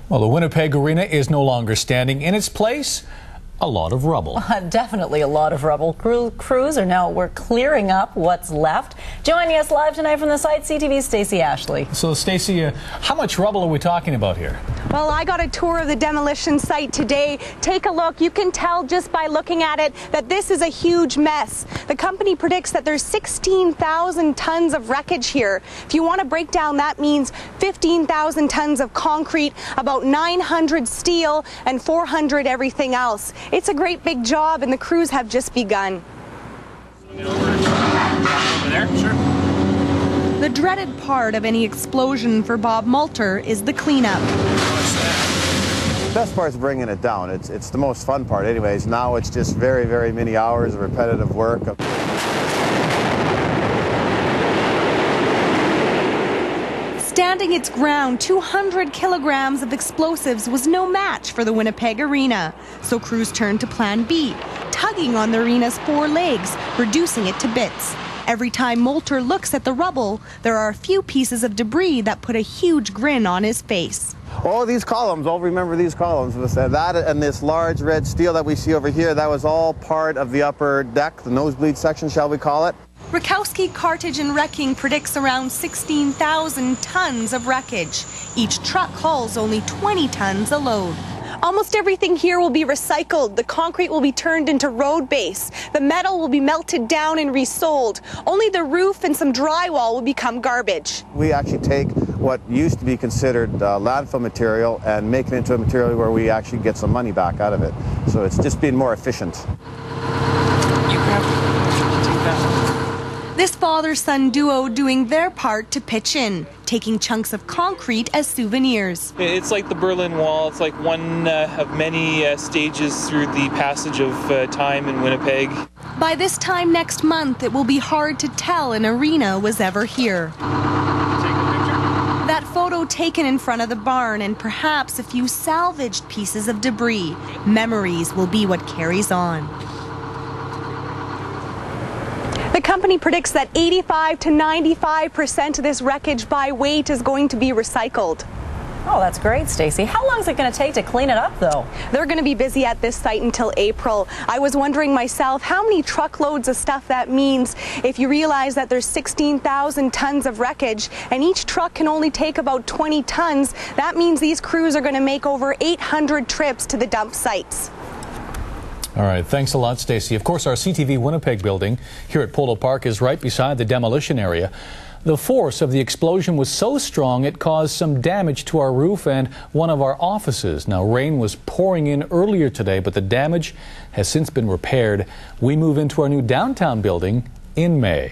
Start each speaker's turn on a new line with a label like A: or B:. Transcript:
A: Well, the Winnipeg Arena is no longer standing. In its place, a lot of rubble.
B: Definitely a lot of rubble. Crews are now, we're clearing up what's left. Joining us live tonight from the site, CTV's Stacey Ashley.
A: So, Stacey, how much rubble are we talking about here?
C: Well, I got a tour of the demolition site today. Take a look. You can tell just by looking at it that this is a huge mess. The company predicts that there's 16,000 tons of wreckage here. If you want to break down, that means 15,000 tons of concrete, about 900 steel, and 400 everything else. It's a great big job, and the crews have just begun.
D: Over there, sure.
C: The dreaded part of any explosion for Bob Malter is the cleanup.
E: The best part is bringing it down. It's the most fun part anyways. Now it's just very, very many hours of repetitive work.
C: Standing its ground, 200 kilograms of explosives was no match for the Winnipeg Arena. So crews turned to Plan B, tugging on the arena's four legs, reducing it to bits. Every time Malter looks at the rubble, there are a few pieces of debris that put a huge grin on his face.
E: Oh, these columns, I'll remember these columns. That and this large red steel that we see over here, that was all part of the upper deck, the nosebleed section, shall we call it.
C: Rakowski Cartage and Wrecking predicts around 16,000 tons of wreckage. Each truck hauls only 20 tons a load. Almost everything here will be recycled. The concrete will be turned into road base. The metal will be melted down and resold. Only the roof and some drywall will become garbage.
E: We actually take what used to be considered landfill material and make it into a material where we actually get some money back out of it. So it's just being more efficient.
C: This father-son duo doing their part to pitch in, taking chunks of concrete as souvenirs.
D: It's like the Berlin Wall. It's like one of many stages through the passage of time in Winnipeg.
C: By this time next month, it will be hard to tell an arena was ever here. That photo taken in front of the barn and perhaps a few salvaged pieces of debris. Memories will be what carries on. The company predicts that 85 to 95% of this wreckage by weight is going to be recycled.
B: Oh, that's great, Stacey. How long is it going to take to clean it up, though?
C: They're going to be busy at this site until April. I was wondering myself how many truckloads of stuff that means if you realize that there's 16,000 tons of wreckage and each truck can only take about 20 tons. That means these crews are going to make over 800 trips to the dump sites.
A: All right, thanks a lot, Stacey. Of course, our CTV Winnipeg building here at Polo Park is right beside the demolition area. The force of the explosion was so strong it caused some damage to our roof and one of our offices. Now, rain was pouring in earlier today, but the damage has since been repaired. We move into our new downtown building in May.